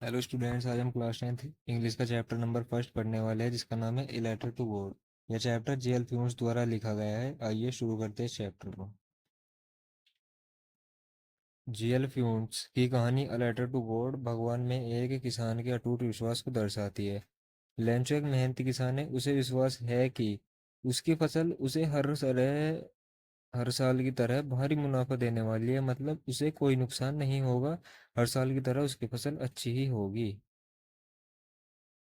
Hello students, आज हम class 10th English का चैप्टर नंबर फर्स्ट पढ़ने वाले हैं जिसका नाम है ए लेटर टू गॉड। यह चैप्टर जेएल फ्यून्स द्वारा लिखा गया है। आइए शुरू करते हैं इस चैप्टर को। जेएल फ्यून्स की कहानी अ लेटर टू गॉड भगवान में एक किसान के अटूट विश्वास को दर्शाती है। लेंचो एक मेहनती किसान है। उसे विश्वास है कि उसकी फसल उसे हर साल की तरह भारी मुनाफा देने वाली है। मतलब उसे कोई नुकसान नहीं होगा। हर साल की तरह उसकी फसल अच्छी ही होगी।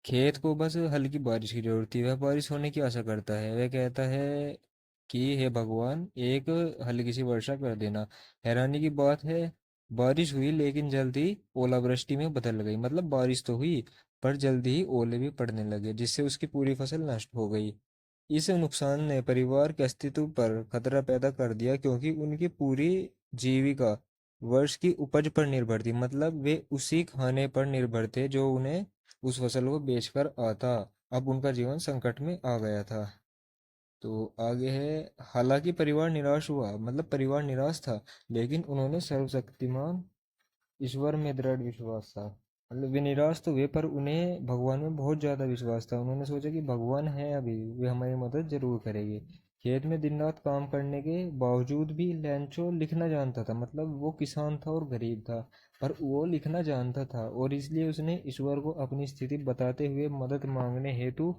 खेत को बस हल्की बारिश की जरूरत थी। वह बारिश होने की आशा करता है। वह कहता है कि हे भगवान, एक हल्की सी वर्षा कर देना। हैरानी की बात है, बारिश हुई लेकिन जल्द ही ओलावृष्टि में बदल गई। मतलब बारिश तो हुई पर जल्दी ही ओले भी पड़ने लगे जिससे उसकी पूरी फसल नष्ट हो गई। इस नुकसान ने परिवार के अस्तित्व पर खतरा पैदा कर दिया क्योंकि उनकी पूरी जीविका वर्ष की उपज पर निर्भर थी। मतलब वे उसी खाने पर निर्भर थे जो उन्हें उस फसल को बेचकर आता। अब उनका जीवन संकट में आ गया था। तो आगे है, हालांकि परिवार निराश हुआ। मतलब परिवार निराश था लेकिन उन्होंने सर्वशक्तिमान ईश्वर में दृढ़ विश्वास था। मतलब वे निराश तो हुए पर उन्हें भगवान में बहुत ज़्यादा विश्वास था। उन्होंने सोचा कि भगवान है, अभी वे हमारी मदद जरूर करेंगे। खेत में दिन रात काम करने के बावजूद भी लैंचो लिखना जानता था। मतलब वो किसान था और गरीब था पर वो लिखना जानता था और इसलिए उसने ईश्वर को अपनी स्थिति बताते हुए मदद मांगने हेतु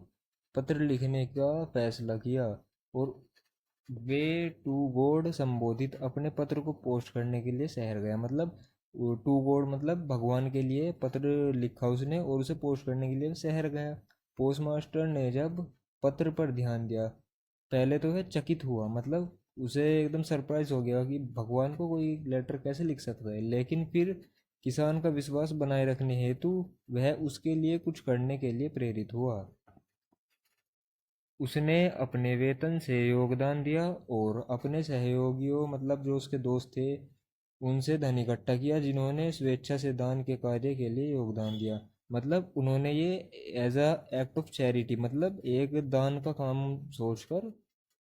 पत्र लिखने का फैसला किया। और वे टू गॉड संबोधित अपने पत्र को पोस्ट करने के लिए शहर गया। मतलब टू गॉड मतलब भगवान के लिए पत्र लिखा उसने और उसे पोस्ट करने के लिए शहर गया। पोस्ट मास्टर ने जब पत्र पर ध्यान दिया, पहले तो वह चकित हुआ। मतलब उसे एकदम सरप्राइज हो गया कि भगवान को कोई लेटर कैसे लिख सकता है। लेकिन फिर किसान का विश्वास बनाए रखने हेतु वह उसके लिए कुछ करने के लिए प्रेरित हुआ। उसने अपने वेतन से योगदान दिया और अपने सहयोगियों मतलब जो उसके दोस्त थे उनसे धन इकट्ठा किया जिन्होंने स्वेच्छा से दान के कार्य के लिए योगदान दिया। मतलब उन्होंने ये as a act of charity मतलब एक दान का काम सोचकर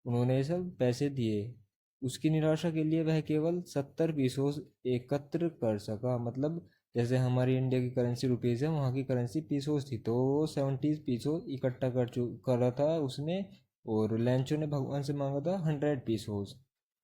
उन्होंने ये सब पैसे दिए। उसकी निराशा के लिए वह केवल 70 पीसों एकत्र कर सका। मतलब जैसे हमारी इंडिया की करेंसी रुपीज़ है, वहाँ की करेंसी पीसोस थी, तो वो 70 पीसों इकट्ठा करा था उसने। और लैंचो ने भगवान से मांगा था 100 पीसोस,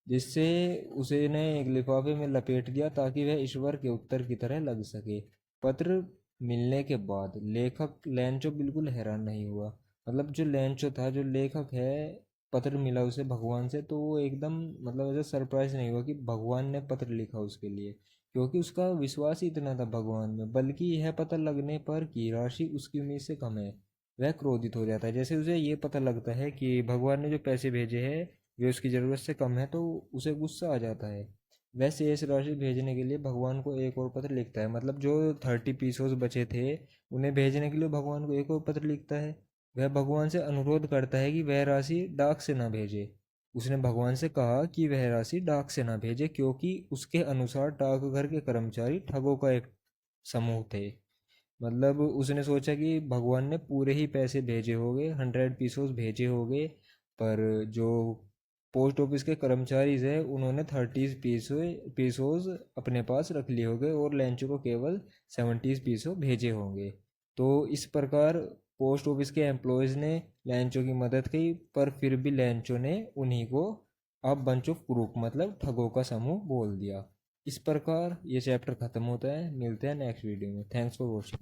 जिससे उसे ने एक लिफाफे में लपेट दिया ताकि वह ईश्वर के उत्तर की तरह लग सके। पत्र मिलने के बाद लेखक लैंचो बिल्कुल हैरान नहीं हुआ। मतलब जो लैंचो था, जो लेखक है, पत्र मिला उसे भगवान से तो वो एकदम मतलब ऐसा सरप्राइज नहीं हुआ कि भगवान ने पत्र लिखा उसके लिए, क्योंकि उसका विश्वास ही इतना था भगवान में। बल्कि यह पता लगने पर कि राशि उसकी उम्मीद से कम है, वह क्रोधित हो जाता है। जैसे उसे ये पता लगता है कि भगवान ने जो पैसे भेजे हैं वे उसकी ज़रूरत से कम है तो उसे गुस्सा आ जाता है। वह शेष राशि भेजने के लिए भगवान को एक और पत्र लिखता है। मतलब जो 30 पीसोस बचे थे उन्हें भेजने के लिए भगवान को एक और पत्र लिखता है। वह भगवान से अनुरोध करता है कि वह राशि डाक से ना भेजे। उसने भगवान से कहा कि वह राशि डाक से ना भेजे क्योंकि उसके अनुसार डाकघर के कर्मचारी ठगों का एक समूह थे। मतलब उसने सोचा कि भगवान ने पूरे ही पैसे भेजे होंगे, 100 पीसोस भेजे होंगे, पर जो पोस्ट ऑफिस के कर्मचारी है उन्होंने 30 पीसोस अपने पास रख लिए होंगे और लैंचो को केवल 70 पीसों भेजे होंगे। तो इस प्रकार पोस्ट ऑफिस के एम्प्लॉयज़ ने लैंचो की मदद की पर फिर भी लैंचो ने उन्हीं को अब बंच ऑफ क्रूक मतलब ठगों का समूह बोल दिया। इस प्रकार ये चैप्टर खत्म होता है। मिलते हैं नेक्स्ट वीडियो में। Thanks for watching.